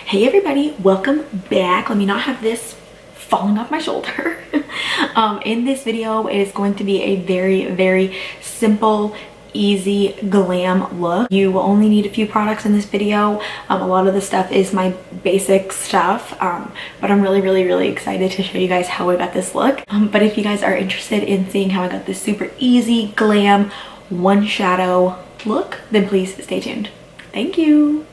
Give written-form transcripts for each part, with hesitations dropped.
Hey everybody, welcome back. Let me not have this falling off my shoulder. In this video, it is going to be a very simple, easy glam look. You will only need a few products in this video. A lot of the stuff is my basic stuff, but I'm really excited to show you guys how I got this look. But if you guys are interested in seeing how I got this super easy glam one shadow look, then please stay tuned. Thank you.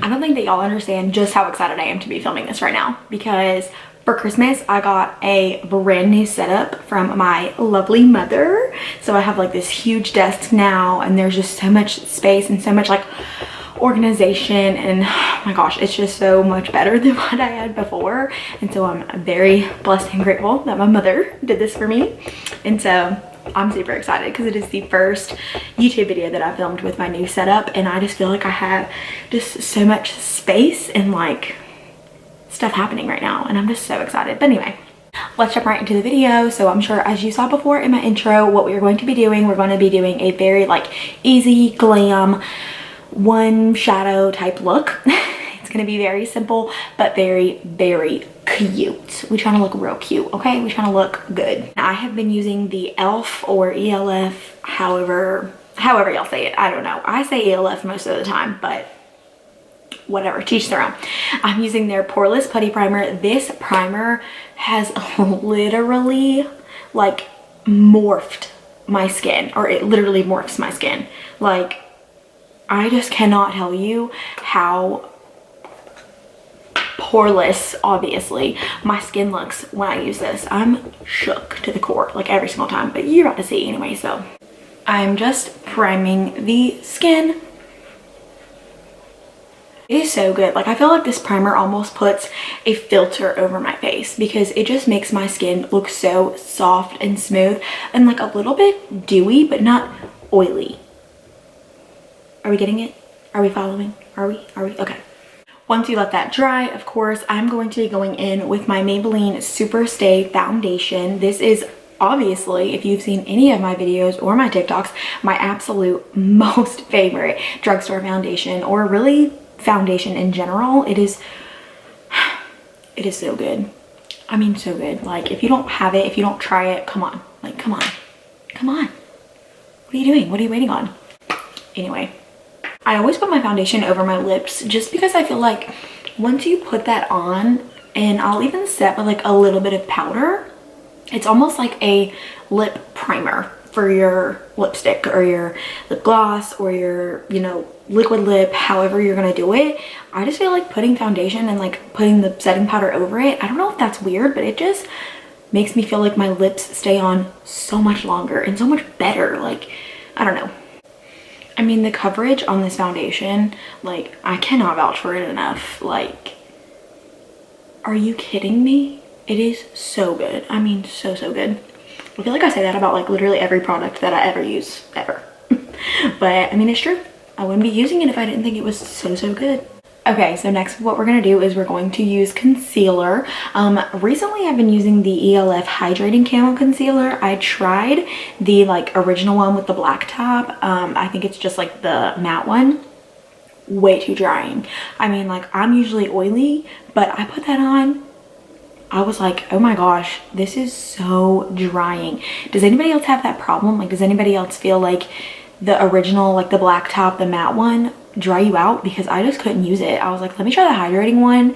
I don't think that y'all understand just how excited I am to be filming this right now, because for Christmas I got a brand new setup from my lovely mother. So I have like this huge desk now, and there's just so much space and so much like organization, and oh my gosh, it's just so much better than what I had before. And so I'm very blessed and grateful that my mother did this for me. And so I'm super excited because it is the first YouTube video that I filmed with my new setup, and I just feel like I have just so much space and like stuff happening right now, and I'm just so excited. But anyway, let's jump right into the video. So I'm sure, as you saw before in my intro, what we are going to be doing, we're going to be doing a very like easy glam one shadow type look. It's going to be very simple but very cute. We're trying to look real cute, okay? We're trying to look good. I have been using the ELF or ELF, however y'all say it. I don't know. I say ELF most of the time, but whatever, teach their own. I'm using their Poreless Putty Primer. This primer has literally like morphed my skin, or it literally morphs my skin. Like, I just cannot tell you how poreless, obviously, my skin looks when I use this. I'm shook to the core like every single time, but you're about to see anyway. So I'm just priming the skin. It is so good. Like, I feel like this primer almost puts a filter over my face, because it just makes my skin look so soft and smooth and like a little bit dewy, but not oily. Are we getting it? Are we following? Are we? Okay. Once you let that dry, of course, I'm going to be going in with my Maybelline Superstay foundation. This is obviously, if you've seen any of my videos or my TikToks, my absolute most favorite drugstore foundation, or really foundation in general. It is so good. I mean, so good. Like, if you don't have it, if you don't try it, come on. Like, come on. What are you doing? What are you waiting on? Anyway, I always put my foundation over my lips, just because I feel like once you put that on, and I'll even set with like a little bit of powder, it's almost like a lip primer for your lipstick or your lip gloss or your, you know, liquid lip, however you're gonna do it. I just feel like putting foundation and like putting the setting powder over it, I don't know if that's weird, but it just makes me feel like my lips stay on so much longer and so much better. Like, I don't know. I mean, the coverage on this foundation, like, I cannot vouch for it enough. Like, are you kidding me? It is so good. I mean, so good. I feel like I say that about like literally every product that I ever use, ever. But I mean, it's true. I wouldn't be using it if I didn't think it was so good. Okay, so next what we're gonna do is we're going to use concealer. Recently I've been using the ELF Hydrating Camo Concealer. I tried the like original one with the black top. I think it's just like the matte one. Way too drying. I mean, like, I'm usually oily, but I put that on, I was like, oh my gosh, this is so drying. Does anybody else have that problem? Like, does anybody else feel like the original, like the black top, the matte one, dry you out? Because I just couldn't use it. I was like, let me try the hydrating one,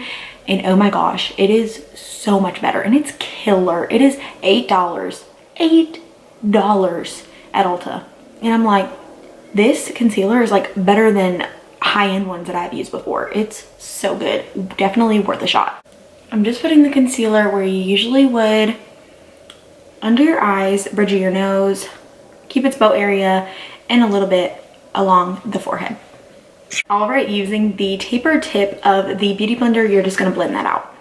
and oh my gosh, it is so much better, and it's killer. It is $8 at Ulta, and I'm like, this concealer is like better than high-end ones that I've used before. It's so good. Definitely worth a shot. I'm just putting the concealer where you usually would, under your eyes, bridge of your nose, Cupid's bow area, and a little bit along the forehead. All right, using the taper tip of the Beauty Blender, you're just gonna blend that out.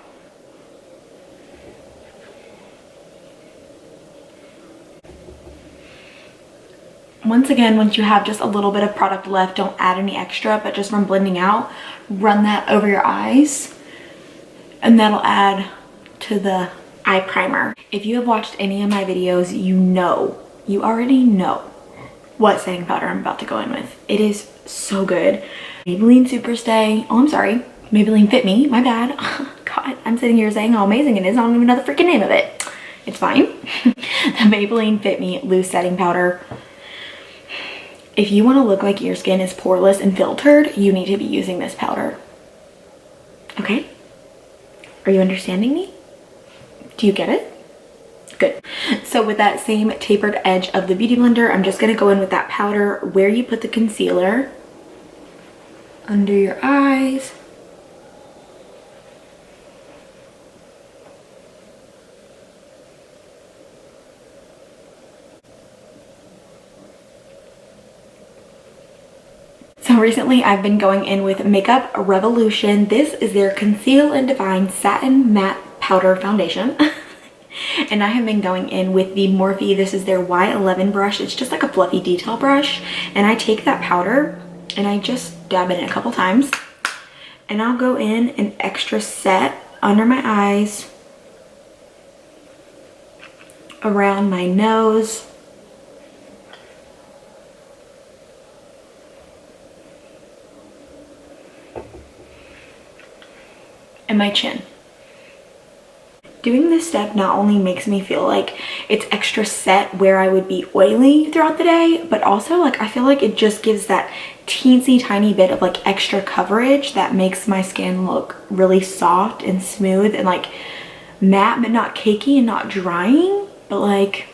Once again, once you have just a little bit of product left, don't add any extra, but just from blending out, run that over your eyes, and that'll add to the eye primer. If you have watched any of my videos, you already know what setting powder I'm about to go in with. It is so good. Maybelline Superstay, oh I'm sorry, Maybelline Fit Me, my bad. God, I'm sitting here saying how amazing it is. I don't even know the freaking name of it. It's fine. The Maybelline Fit Me Loose Setting Powder. If you want to look like your skin is poreless and filtered, you need to be using this powder. Okay? Are you understanding me? Do you get it? Good. So with that same tapered edge of the Beauty Blender, I'm just going to go in with that powder where you put the concealer. Under your eyes. So recently I've been going in with Makeup Revolution. This is their Conceal and Define Satin Matte Powder Foundation. And I have been going in with the Morphe. This is their Y11 brush. It's just like a fluffy detail brush. And I take that powder and I just dab it in a couple times. And I'll go in an extra set under my eyes, around my nose, and my chin. Doing this step not only makes me feel like it's extra set where I would be oily throughout the day, but also like I feel like it just gives that teensy tiny bit of like extra coverage that makes my skin look really soft and smooth and like matte, but not cakey and not drying, but like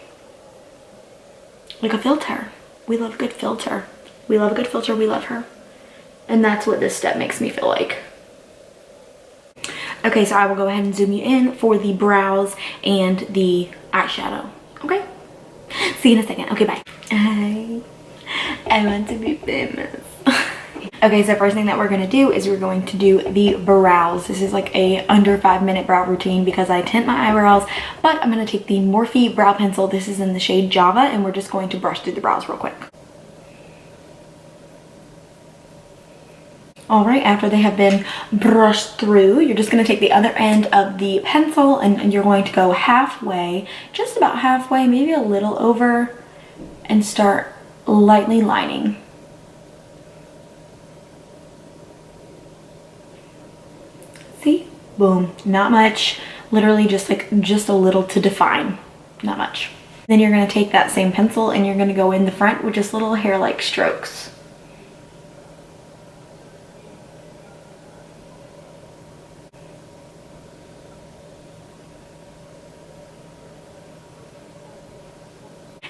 a filter. We love a good filter. We love a good filter. We love her. And that's what this step makes me feel like. Okay, so I will go ahead and zoom you in for the brows and the eyeshadow. Okay? See you in a second. Okay, bye. I want to be famous. Okay, so first thing that we're going to do is we're going to do the brows. This is like a under 5-minute brow routine because I tint my eyebrows, but I'm going to take the Morphe brow pencil. This is in the shade Java, and we're just going to brush through the brows real quick. All right, after they have been brushed through, you're just going to take the other end of the pencil and you're going to go halfway, just about halfway, maybe a little over, and start lightly lining. See? Boom. Not much. Literally just a little to define. Not much. Then you're going to take that same pencil and you're going to go in the front with just little hair-like strokes.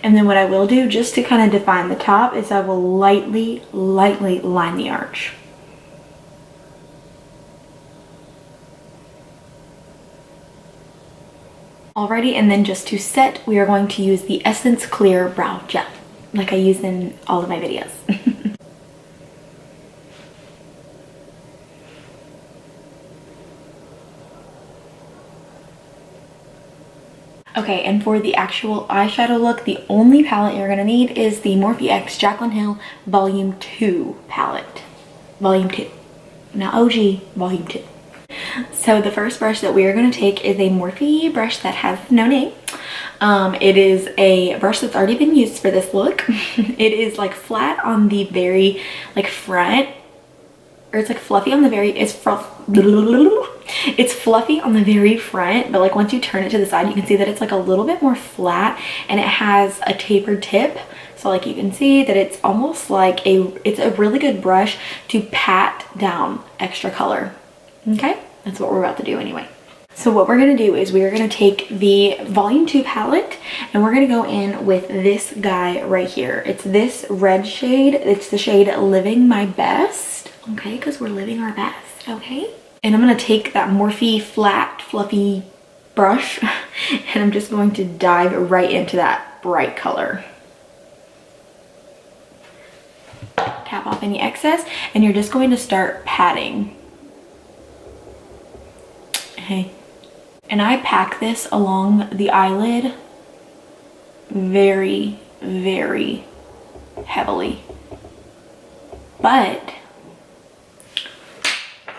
And then what I will do, just to kind of define the top, is I will lightly line the arch. Alrighty, and then just to set, we are going to use the Essence Clear Brow Gel, like I use in all of my videos. Okay, and for the actual eyeshadow look, the only palette you're going to need is the Morphe X Jaclyn Hill Volume 2 palette. Volume 2. Not OG, Volume 2. So the first brush that we are going to take is a Morphe brush that has no name. It is a brush that's already been used for this look. It is like flat on the very like front, or it's like fluffy on the very, it's fluffy on the very front, but like once you turn it to the side, you can see that it's like a little bit more flat and it has a tapered tip. So like you can see that it's almost like it's a really good brush to pat down extra color. Okay, that's what we're about to do anyway. So what we're going to do is we are going to take the Volume 2 palette and we're going to go in with this guy right here. It's this red shade. It's the shade Living My Best. Okay, because we're living our best. Okay. And I'm going to take that Morphe flat, fluffy brush and I'm just going to dive right into that bright color. Tap off any excess and you're just going to start patting. Okay. And I pack this along the eyelid very, very heavily. But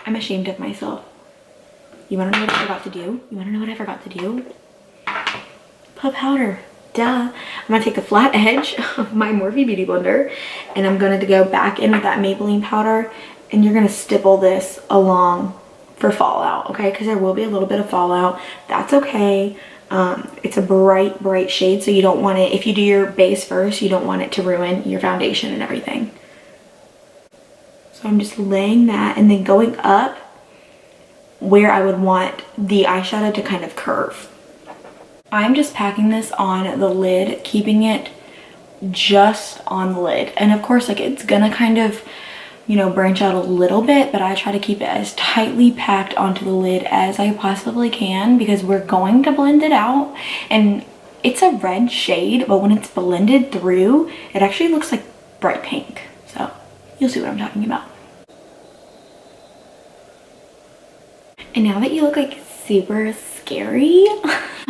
I'm ashamed of myself. You wanna know what I forgot to do? You wanna know what I forgot to do? Put powder. Duh. I'm gonna take the flat edge of my Morphe Beauty Blender and I'm going to go back in with that Maybelline powder and you're gonna stipple this along for fallout, okay? Because there will be a little bit of fallout. That's okay. It's a bright shade, so you don't want it, if you do your base first, you don't want it to ruin your foundation and everything. So I'm just laying that and then going up where I would want the eyeshadow to kind of curve. I'm just packing this on the lid, keeping it just on the lid. And of course, like, it's gonna kind of, you know, branch out a little bit, but I try to keep it as tightly packed onto the lid as I possibly can, because we're going to blend it out. And it's a red shade, but when it's blended through, it actually looks like bright pink. So you'll see what I'm talking about. And now that you look like super scary,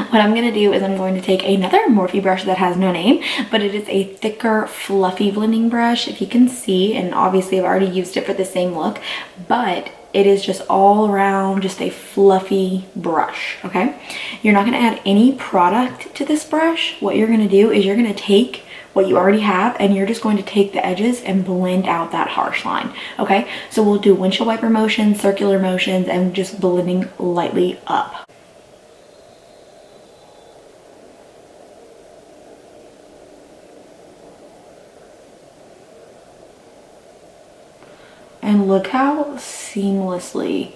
what I'm gonna do is I'm going to take another Morphe brush that has no name, but it is a thicker, fluffy blending brush, if you can see, and obviously I've already used it for the same look, but it is just all around just a fluffy brush, okay? You're not gonna add any product to this brush. What you're gonna do is you're gonna take what you already have and you're just going to take the edges and blend out that harsh line, okay? So we'll do windshield wiper motions, circular motions, and just blending lightly up. And look how seamlessly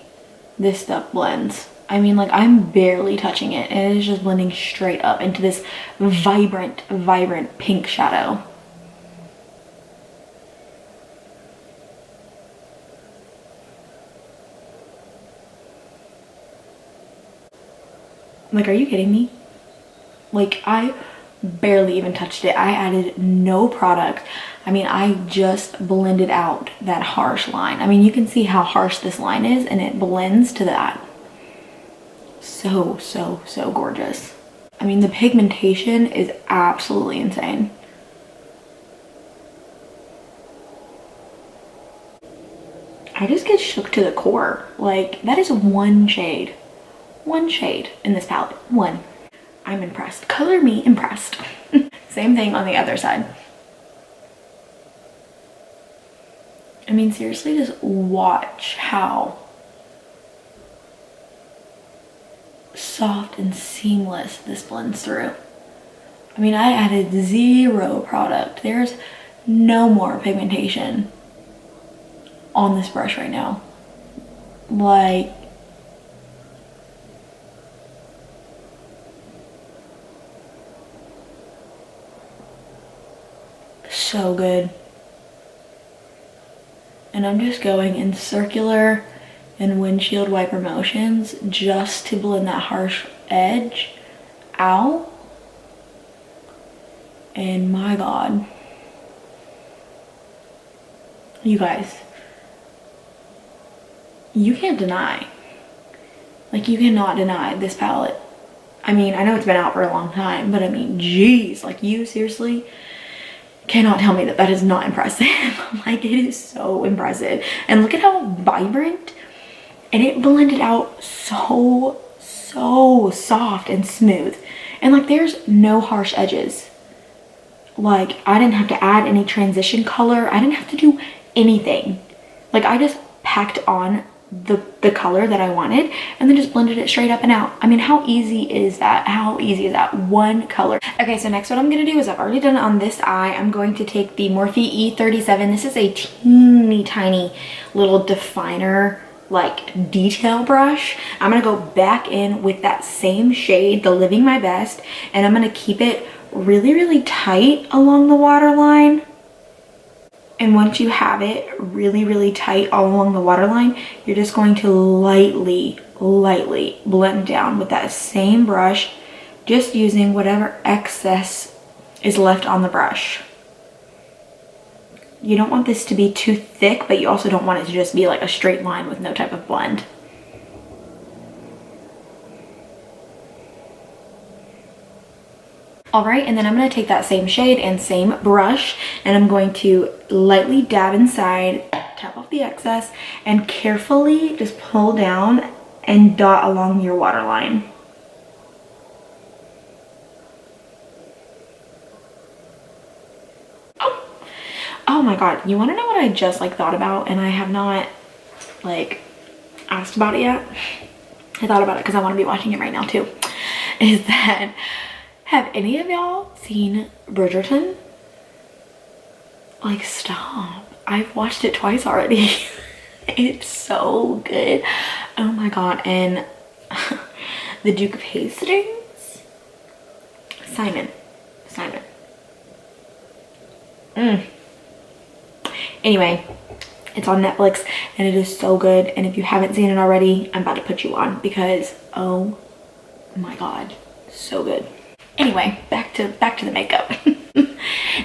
this stuff blends. I mean, like, I'm barely touching it and it is just blending straight up into this vibrant pink shadow. Like, are you kidding me? Like, I barely even touched it. I added no product. I mean, I just blended out that harsh line. I mean, you can see how harsh this line is and it blends to that. So gorgeous. I mean, the pigmentation is absolutely insane. I just get shook to the core. Like, that is one shade in this palette. One. I'm impressed. Color me impressed. Same thing on the other side. I mean, seriously, just watch how soft and seamless this blends through. I mean, I added zero product. There's no more pigmentation on this brush right now. Like, so good. And I'm just going in circular and windshield wiper motions just to blend that harsh edge out. And my God, you guys, you can't deny, like, you cannot deny this palette. I mean, I know it's been out for a long time, but I mean, geez, like, you seriously cannot tell me that that is not impressive. Like, it is so impressive. And look at how vibrant, and it blended out so soft and smooth. And like, there's no harsh edges. Like, I didn't have to add any transition color. I didn't have to do anything. Like, I just packed on the color that I wanted and then just blended it straight up and out. I mean, how easy is that? How easy is that? One color. Okay, so next what I'm gonna do is, I've already done it on this eye. I'm going to take the Morphe E37. This is a teeny tiny little definer, like, detail brush. I'm gonna go back in with that same shade, the Living My Best, and I'm gonna keep it really tight along the waterline. And once you have it really tight all along the waterline, you're just going to lightly blend down with that same brush, just using whatever excess is left on the brush. You don't want this to be too thick, but you also don't want it to just be like a straight line with no type of blend. All right, and then I'm going to take that same shade and same brush, and I'm going to lightly dab inside, tap off the excess, and carefully just pull down and dot along your waterline. Oh my god, you want to know what I just like thought about and I have not like asked about it yet? I thought about it because I want to be watching it right now too. Is that, have any of y'all seen Bridgerton? Like, stop. I've watched it twice already. It's so good. Oh my god. And the Duke of Hastings, Simon. Anyway, it's on Netflix and it is so good, and if you haven't seen it already, I'm about to put you on because oh my god, so good. Anyway, back to the makeup.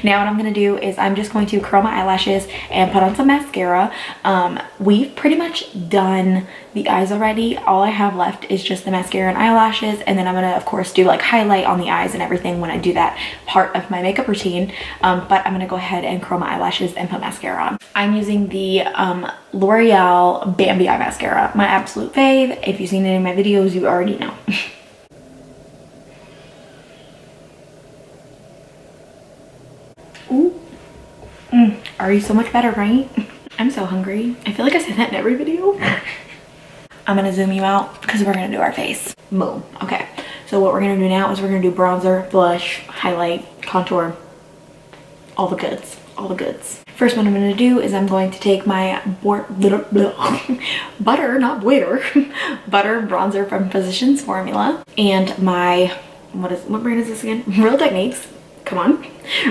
Now what I'm gonna do is I'm just going to curl my eyelashes and put on some mascara. We've pretty much done the eyes already. All I have left is just the mascara and eyelashes, and then I'm gonna of course do like highlight on the eyes and everything when I do that part of my makeup routine. But I'm gonna go ahead and curl my eyelashes and put mascara on. I'm using the L'Oreal Bambi eye mascara, my absolute fave. If you've seen any of my videos, you already know. Ooh. Already so much better, right? I'm so hungry. I feel like I say that in every video. I'm gonna zoom you out because we're gonna do our face. Boom. Okay, so what we're gonna do now is we're gonna do bronzer, blush, highlight, contour, all the goods, all the goods. First what I'm gonna do is I'm going to take my butter, not butter, butter bronzer from Physicians Formula, and my, what brand is this again? Real Techniques. Come on.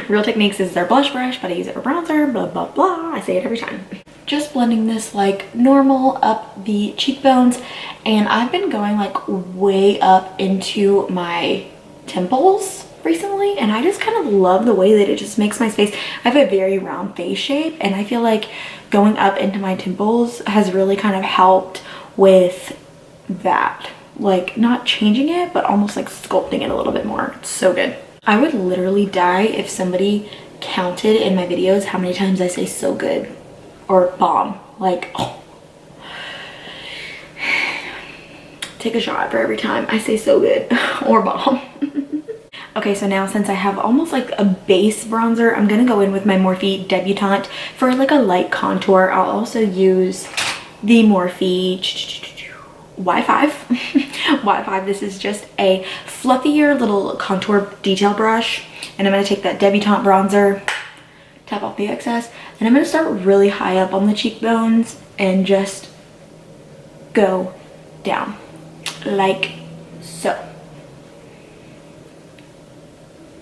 Real Techniques is their blush brush, but I use it for bronzer, blah, blah, blah. I say it every time. Just blending this like normal up the cheekbones, and I've been going like way up into my temples recently, and I just kind of love the way that it just makes my face. I have a very round face shape, and I feel like going up into my temples has really kind of helped with that. Like, not changing it, but almost like sculpting it a little bit more. It's so good. I would literally die if somebody counted in my videos how many times I say so good or bomb. Like, oh. Take a shot for every time I say so good or bomb. Okay, so now since I have almost like a base bronzer, I'm gonna go in with my Morphe Debutante for like a light contour. I'll also use the Morphe Y5. Y5, this is just a fluffier little contour detail brush, and I'm going to take that Debutante bronzer, tap off the excess, and I'm going to start really high up on the cheekbones and just go down like so,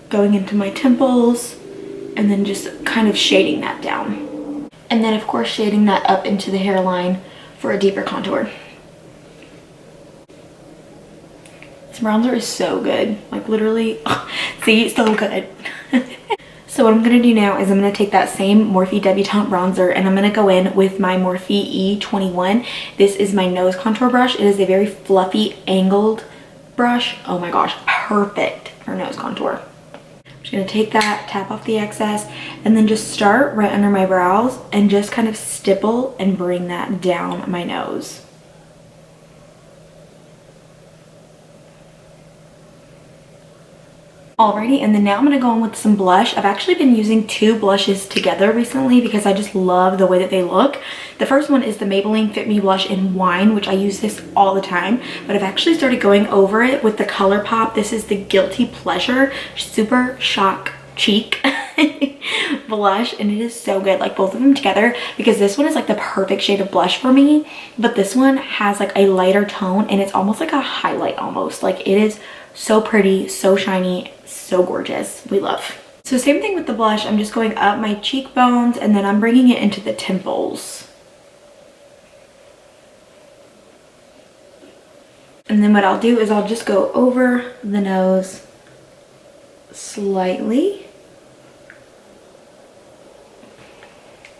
going into my temples and then just kind of shading that down, and then of course shading that up into the hairline for a deeper contour. Bronzer is so good, like literally, see, it's so good. So what I'm gonna do now is I'm gonna take that same Morphe Debutante bronzer and I'm gonna go in with my Morphe E21. This is my nose contour brush. It is a very fluffy angled brush. Oh my gosh, perfect for nose contour. I'm just gonna take that, tap off the excess, and then just start right under my brows and just kind of stipple and bring that down my nose. Alrighty, and then now I'm going to go in with some blush. I've actually been using two blushes together recently because I just love the way that they look. The first one is the Maybelline Fit Me blush in Wine, which I use this all the time, but I've actually started going over it with the Colourpop. This is the Guilty Pleasure Super Shock Cheek blush, and it is so good, like both of them together, because this one is like the perfect shade of blush for me, but this one has like a lighter tone and it's almost like a highlight almost. Like, it is so pretty, so shiny, so gorgeous. We love. So same thing with the blush. I'm just going up my cheekbones and then I'm bringing it into the temples. And then what I'll do is I'll just go over the nose slightly.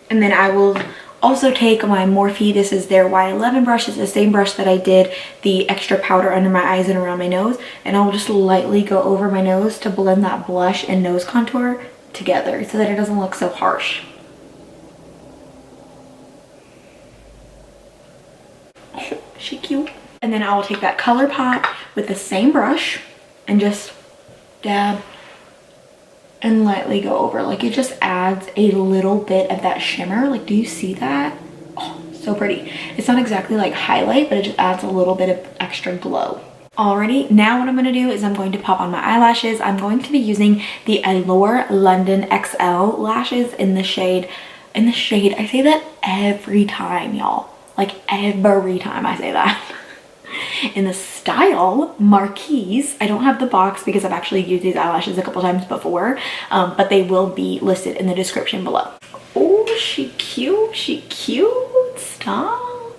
And then I will also take my Morphe, this is their Y11 brush. It's the same brush that I did the extra powder under my eyes and around my nose. And I'll just lightly go over my nose to blend that blush and nose contour together so that it doesn't look so harsh. She cute. And then I will take that Colourpop with the same brush and just dab, and lightly go over. Like, it just adds a little bit of that shimmer. Like, do you see that? Oh, so pretty. It's not exactly like highlight, but it just adds a little bit of extra glow. Alrighty, now what I'm going to do is I'm going to pop on my eyelashes. I'm going to be using the Eylure London XL lashes in the shade, I say that every time, y'all. Like, every time I say that. In the style Marquise. I don't have the box because I've actually used these eyelashes a couple times before, but they will be listed in the description below. Oh, she cute, stop.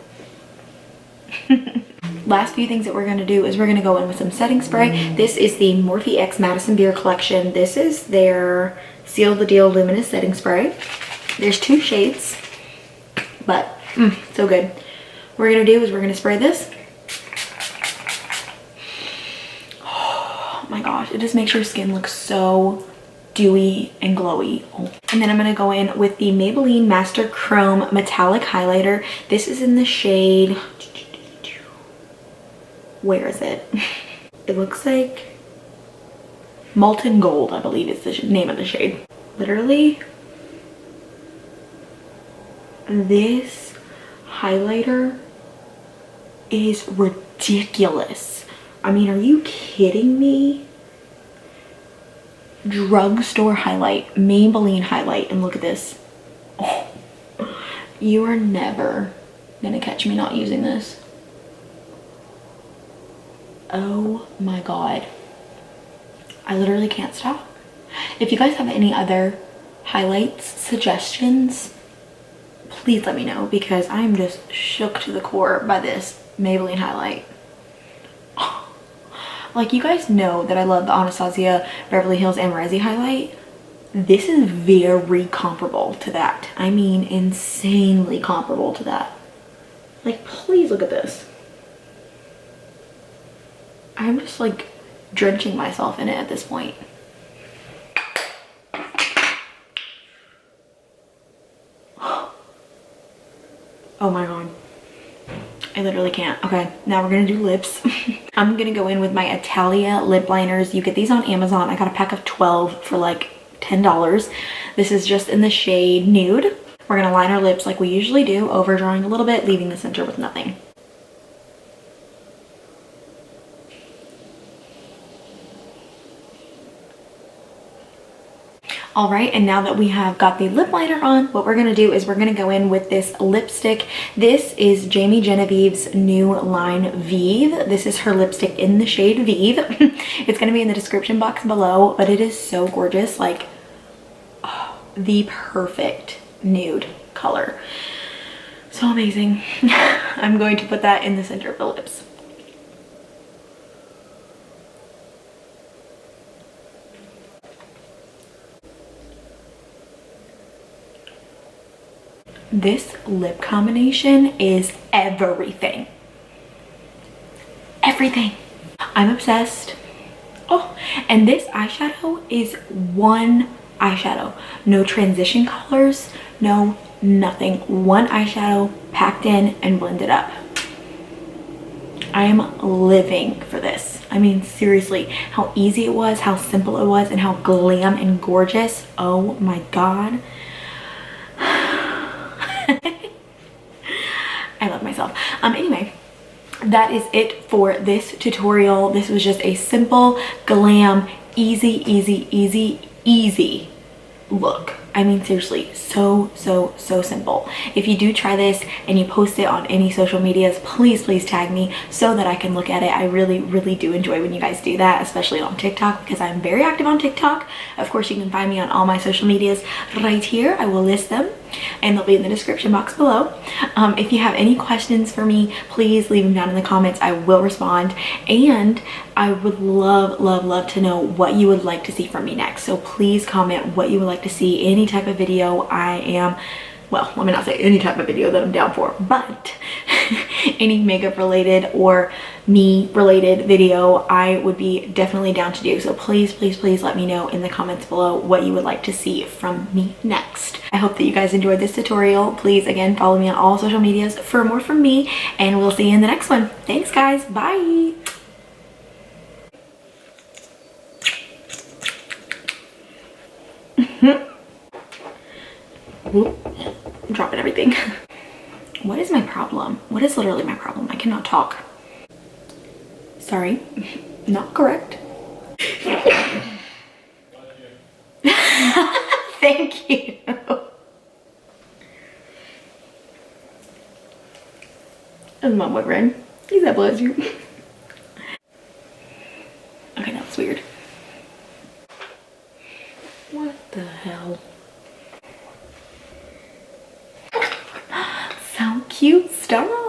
Last few things that we're going to do is we're going to go in with some setting spray. This is the Morphe X Madison Beer collection. This is their Seal the Deal Luminous setting spray. There's 2 shades, but so good. What we're going to do is we're going to spray this. Oh my gosh, it just makes your skin look so dewy and glowy. Oh. And then I'm going to go in with the Maybelline Master Chrome Metallic Highlighter. This is in the shade... Where is it? It looks like Molten Gold, I believe is the name of the shade. Literally, this highlighter is ridiculous. I mean, are you kidding me? Drugstore highlight, Maybelline highlight, and look at this. Oh, you are never gonna catch me not using this. Oh my god, I literally can't stop. If you guys have any other highlights suggestions, please let me know, because I am just shook to the core by this Maybelline highlight. Like, you guys know that I love the Anastasia Beverly Hills Amoresi highlight. This is very comparable to that. I mean, insanely comparable to that. Like, please look at this. I'm just like drenching myself in it at this point. Oh my god, I literally can't. Okay, now we're gonna do lips. I'm gonna go in with my Italia lip liners. You get these on Amazon. I got a pack of 12 for like $10. This is just in the shade Nude. We're gonna line our lips like we usually do, overdrawing a little bit, leaving the center with nothing. All right, and now that we have got the lip liner on, what we're gonna do is we're gonna go in with this lipstick. This is Jamie Genevieve's new line, VIEVE. This is her lipstick in the shade VIEVE. It's gonna be in the description box below, but it is so gorgeous, like, oh, the perfect nude color. So amazing. I'm going to put that in the center of the lips. This lip combination is everything. Everything. I'm obsessed. Oh, and this eyeshadow is one eyeshadow. No transition colors, no nothing. One eyeshadow packed in and blended up. I am living for this. I mean, seriously, how easy it was, how simple it was, and how glam and gorgeous. Oh my god. I love myself. Anyway, that is it for this tutorial. This was just a simple, glam, easy look. I mean, seriously, so simple. If you do try this and you post it on any social medias, please tag me so that I can look at it. I really do enjoy when you guys do that, especially on TikTok, because I'm very active on TikTok. Of course, you can find me on all my social medias right here. I will list them and they'll be in the description box below. If you have any questions for me, please leave them down in the comments. I will respond, and I would love to know what you would like to see from me next. So please comment what you would like to see, any type of video. I am, well, let me not say any type of video that I'm down for, but any makeup related or me related video I would be definitely down to do. So please let me know in the comments below what you would like to see from me next. I hope that you guys enjoyed this tutorial. Please, again, follow me on all social medias for more from me, and we'll see you in the next one. Thanks guys, bye. Whoop. I'm dropping everything. What is my problem? What is literally my problem? I cannot talk. Sorry, not correct. Thank you. That's my boyfriend. He said bless you. Okay, that was weird. What the hell? So cute stuff.